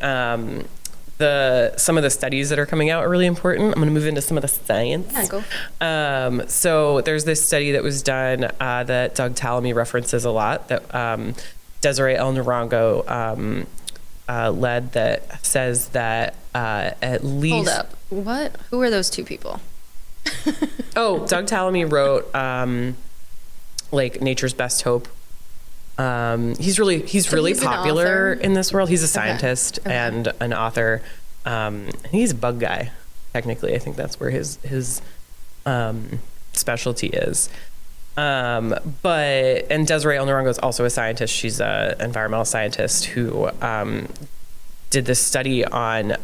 S1: some of the studies that are coming out are really important. I'm going to move into some of the science.
S2: Yeah, go.
S1: So there's this study that was done that Doug Tallamy references a lot, that Desiree El Narango led, that says that at least...
S2: Hold up. What? Who are those two people?
S1: Doug Tallamy wrote like Nature's Best Hope. He's really popular in this world. He's a scientist and an author. He's a bug guy, technically. I think that's where his specialty is. And Desiree El Narango is also a scientist. She's an environmental scientist who did this study on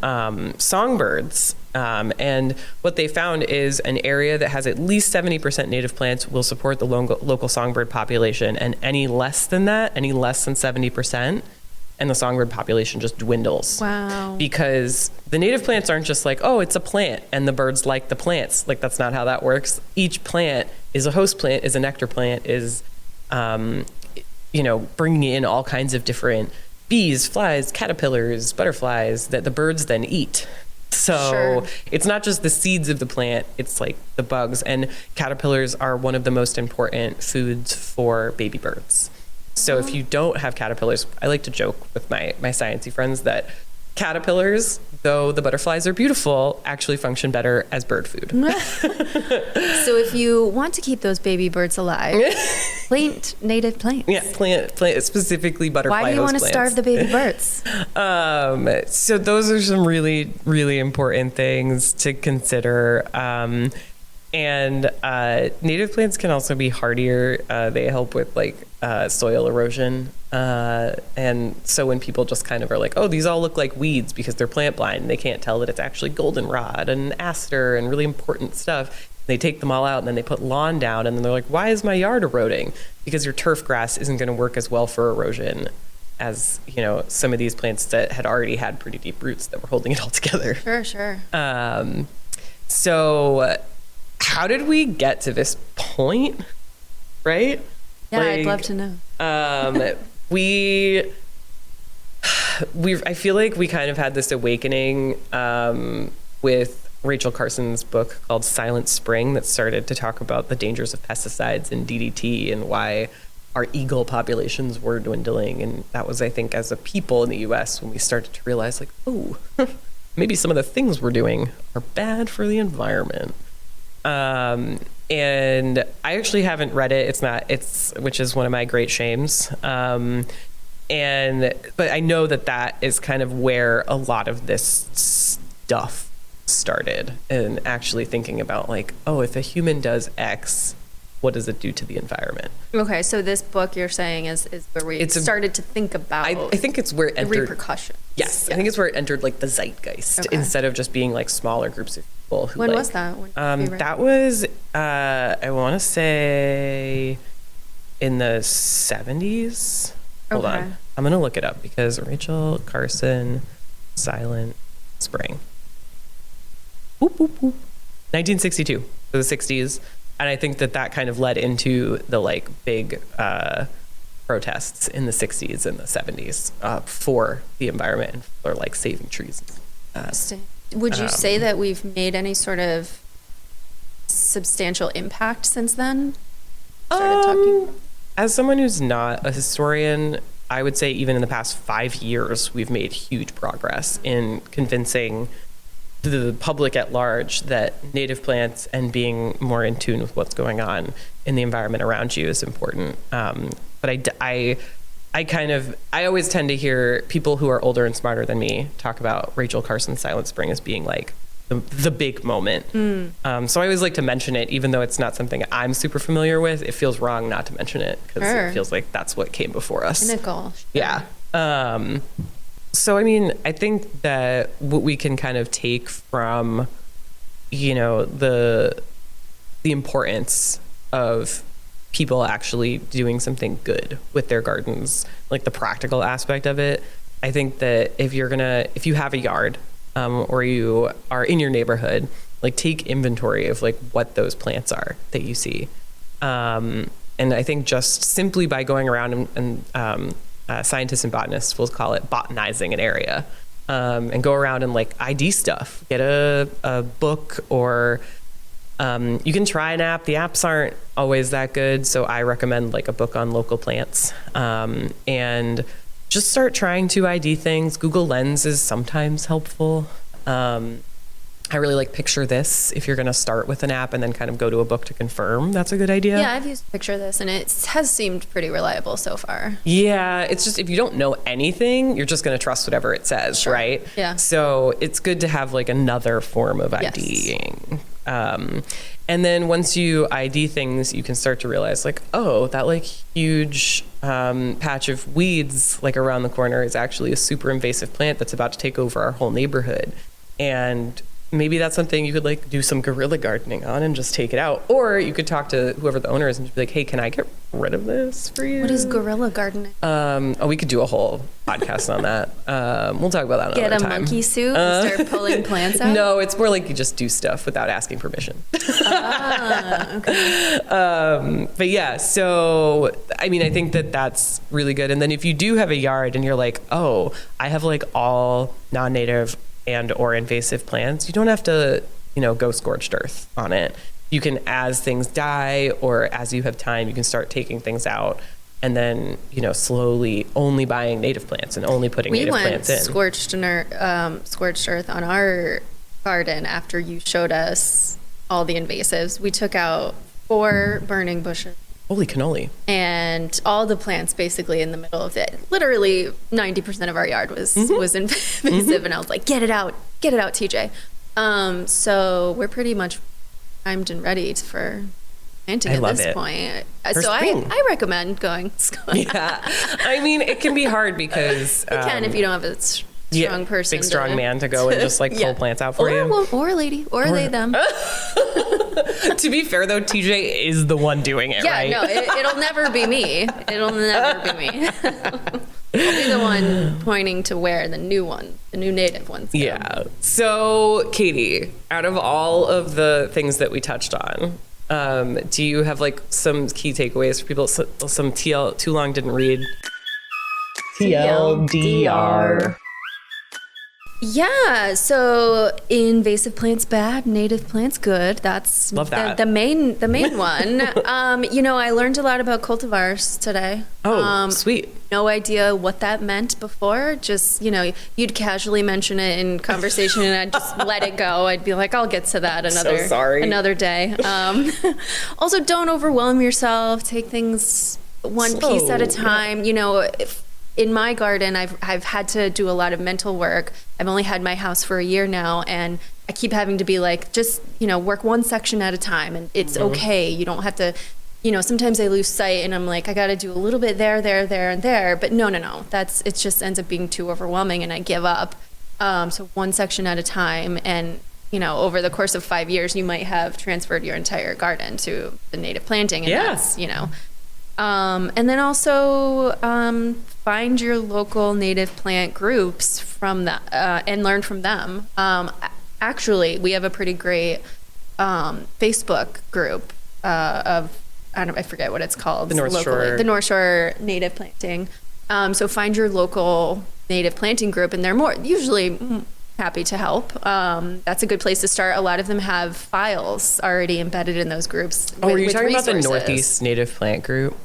S1: songbirds. And what they found is an area that has at least 70% native plants will support the local songbird population, and any less than 70%, and the songbird population just dwindles.
S2: Wow. Because
S1: the native plants aren't just like, oh, it's a plant and the birds like the plants. Like, that's not how that works. Each plant is a host plant, is a nectar plant, is, bringing in all kinds of different bees, flies, caterpillars, butterflies that the birds then eat. So It's not just the seeds of the plant, it's like the bugs. And caterpillars are one of the most important foods for baby birds. So if you don't have caterpillars, I like to joke with my sciencey friends that caterpillars, though the butterflies are beautiful, actually function better as bird food.
S2: So if you want to keep those baby birds alive, plant native plants.
S1: Yeah, plant specifically butterfly.
S2: Why do you want to starve the baby birds?
S1: So those are some really, really important things to consider. And And native plants can also be hardier. They help with like soil erosion. And so when people just kind of are like, oh, these all look like weeds because they're plant blind, and they can't tell that it's actually goldenrod and aster and really important stuff. They take them all out and then they put lawn down, and then they're like, why is my yard eroding? Because your turf grass isn't going to work as well for erosion as, you know, some of these plants that had already had pretty deep roots that were holding it all together.
S2: Sure.
S1: So how did we get to this point? Right?
S2: Yeah, I'd love to know.
S1: I feel like we kind of had this awakening with Rachel Carson's book called Silent Spring that started to talk about the dangers of pesticides and DDT and why our eagle populations were dwindling. And that was, I think, as a people in the US when we started to realize like, oh, maybe some of the things we're doing are bad for the environment. And I actually haven't read it. Which is one of my great shames. But I know that is kind of where a lot of this stuff started, and actually thinking about like, oh, if a human does X, what does it do to the environment?
S2: Okay, so this book you're saying is where we started to think about.
S1: I think it's where it entered
S2: repercussions.
S1: Yes, I think it's where it entered like the zeitgeist instead of just being like smaller groups of people. Who,
S2: when was that?
S1: That was I want to say in the 70s. Hold on, I'm gonna look it up because Rachel Carson, Silent Spring. Boop, boop, boop. 1962, so the 60s. And I think that kind of led into the like big protests in the 60s and the 70s for the environment and for like saving trees.
S2: Would you say that we've made any sort of substantial impact since then?
S1: As someone who's not a historian, I would say even in the past 5 years, we've made huge progress in convincing the public at large that native plants and being more in tune with what's going on in the environment around you is important. But I always tend to hear people who are older and smarter than me talk about Rachel Carson's Silent Spring as being like the big moment. So I always like to mention it, even though it's not something I'm super familiar with. It feels wrong not to mention it because it feels like that's what came before us.
S2: Pinnacle.
S1: Yeah. So, I mean, I think that what we can kind of take from, you know, the importance of people actually doing something good with their gardens, like the practical aspect of it. I think that if you have a yard or you are in your neighborhood, like take inventory of like what those plants are that you see. And I think just simply by going around and scientists and botanists will call it botanizing an area, and go around and like ID stuff, get a book, or you can try an app. The apps aren't always that good, so I recommend like a book on local plants, and just start trying to ID things. Google Lens is sometimes helpful. I really like Picture This if you're going to start with an app and then kind of go to a book to confirm. That's a good idea.
S2: Yeah, I've used Picture This and it has seemed pretty reliable so far.
S1: Yeah, it's just if you don't know anything, you're just going to trust whatever it says, right?
S2: Yeah.
S1: So it's good to have like another form of IDing. And then once you ID things, you can start to realize like, oh, that like huge patch of weeds like around the corner is actually a super invasive plant that's about to take over our whole neighborhood. And maybe that's something you could like do some guerrilla gardening on and just take it out. Or you could talk to whoever the owner is and just be like, hey, can I get rid of this for you?
S2: What is guerrilla gardening?
S1: We could do a whole podcast on that. We'll talk about that another time.
S2: Get a monkey suit and start pulling plants out?
S1: No, it's more like you just do stuff without asking permission.
S2: Okay.
S1: But yeah, so I mean, I think that's really good. And then if you do have a yard and you're like, oh, I have like all non-native and or invasive plants, you don't have to, go scorched earth on it. You can, as things die or as you have time, you can start taking things out and then, slowly only buying native plants and only putting native plants in.
S2: We went scorched earth on our garden after you showed us all the invasives. We took out 4 burning bushes.
S1: Holy cannoli.
S2: And all the plants basically in the middle of it. Literally 90% of our yard was invasive. And I was like, get it out, TJ. So we're pretty much primed and ready for planting
S1: I
S2: at
S1: love
S2: this
S1: it.
S2: point.
S1: For
S2: So
S1: spring.
S2: I recommend going.
S1: Yeah. I mean, it can be hard because
S2: You can if you don't have a strong person.
S1: big strong man to go and just like pull plants out for you.
S2: Or a lady, or they, them.
S1: To be fair though, TJ is the one doing it,
S2: Yeah,
S1: right?
S2: no, it'll never be me. It'll never be me. I'll be the one pointing to where the new native ones go.
S1: Yeah. So, Katie, out of all of the things that we touched on, do you have like some key takeaways for people? Some too long didn't read. TLDR.
S2: Yeah, so invasive plants bad, native plants good. That's
S1: Love that.
S2: the main one. I learned a lot about cultivars today.
S1: Oh, sweet.
S2: No idea what that meant before. Just, you'd casually mention it in conversation and I'd just let it go. I'd be like, I'll get to that another day. Also, don't overwhelm yourself. Take things one piece at a time. In my garden, I've had to do a lot of mental work. I've only had my house for a year now, and I keep having to be like, just, work one section at a time, and it's okay. You don't have to, sometimes I lose sight, and I'm like, I got to do a little bit there, and there. But no. It just ends up being too overwhelming, and I give up. So one section at a time, and over the course of 5 years, you might have transferred your entire garden to the native planting, and that's, and then also find your local native plant groups and learn from them. Actually, we have a pretty great Facebook group I forget what it's called.
S1: The North
S2: Shore Native Planting. So find your local native planting group, and they're usually happy to help. That's a good place to start. A lot of them have files already embedded in those groups.
S1: Were you talking
S2: resources.
S1: about the Northeast Native Plant Group?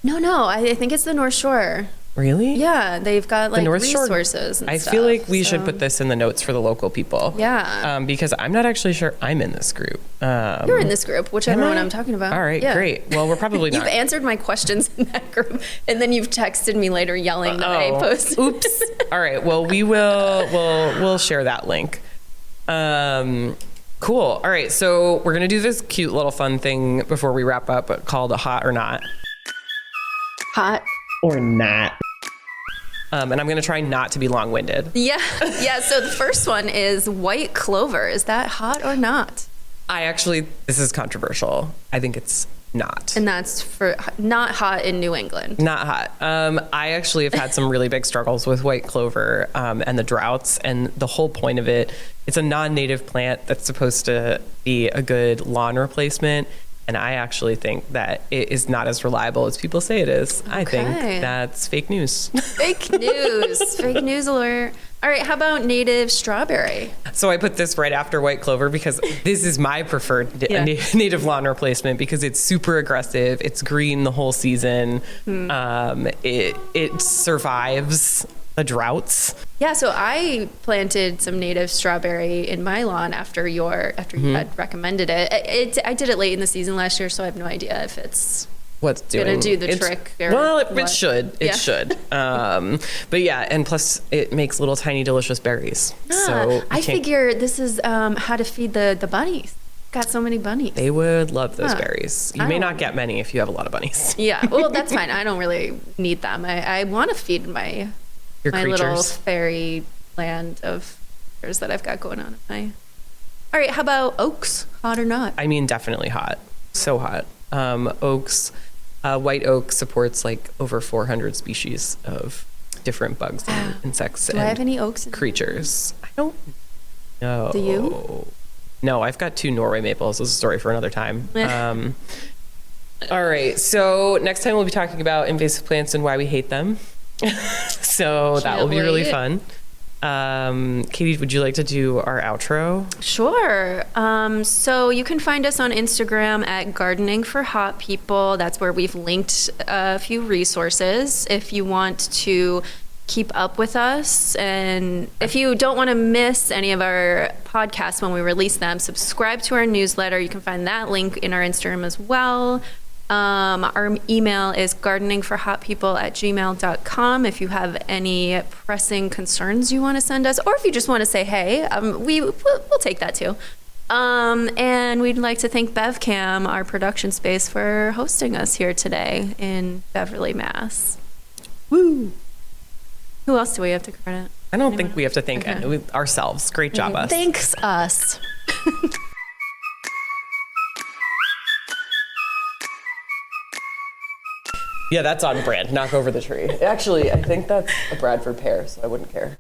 S2: No. I think it's the North Shore.
S1: Really?
S2: Yeah, they've got like
S1: North Shore,
S2: resources and
S1: I
S2: stuff,
S1: feel like we should put this in the notes for the local people.
S2: Yeah.
S1: Because I'm not actually sure I'm in this group.
S2: You're in this group, whichever one I'm talking about.
S1: All right, great. Well, we're probably not.
S2: You've answered my questions in that group, and then you've texted me later yelling that I posted.
S1: Oops. All right. Well, we'll share that link. Cool. All right. So we're gonna do this cute little fun thing before we wrap up called a hot or not.
S2: Hot
S1: or not. And I'm going to try not to be long-winded.
S2: Yeah. So the first one is white clover. Is that hot or not?
S1: This is controversial. I think it's not.
S2: And that's for not hot in New England.
S1: Not hot. I actually have had some really big struggles with white clover and the droughts. And the whole point of it, it's a non-native plant that's supposed to be a good lawn replacement. And I actually think that it is not as reliable as people say it is. Okay. I think that's fake news.
S2: Fake news alert. All right, how about native strawberry?
S1: So I put this right after white clover because this is my preferred native lawn replacement because it's super aggressive. It's green the whole season. It survives the droughts.
S2: Yeah, so I planted some native strawberry in my lawn after you had recommended it. I did it late in the season last year, so I have no idea if it's gonna do the trick.
S1: It should. It should. But yeah, and plus it makes little tiny delicious berries. So
S2: I figure this is how to feed the bunnies. Got so many bunnies.
S1: They would love those berries. You may not get many if you have a lot of bunnies.
S2: Yeah, well, that's fine. I don't really need them. I want to feed my little fairy land of creatures that I've got going on. All right, how about oaks? Hot or not?
S1: I mean, definitely hot. So hot. Oaks, white oak supports like over 400 species of different bugs and insects.
S2: Do I have any oaks?
S1: Creatures. I don't know.
S2: Do you?
S1: No, I've got 2 Norway maples. This is a story for another time. All right, so next time we'll be talking about invasive plants and why we hate them. So that will be really fun. Katie, would you like to do our outro?
S2: Sure. So you can find us on Instagram at Gardening for Hot People. That's where we've linked a few resources if you want to keep up with us. And if you don't want to miss any of our podcasts when we release them, subscribe to our newsletter. You can find that link in our Instagram as well. Our email is gardeningforhotpeople@gmail.com if you have any pressing concerns you want to send us, or if you just want to say hey, we'll take that too. And we'd like to thank BevCam, our production space, for hosting us here today in Beverly, Mass.
S1: Woo!
S2: Who else do we have to credit?
S1: I don't think we have to thank ourselves. Great job, us.
S2: Thanks us.
S1: Yeah, that's on brand. Knock over the tree. Actually, I think that's a Bradford pear, so I wouldn't care.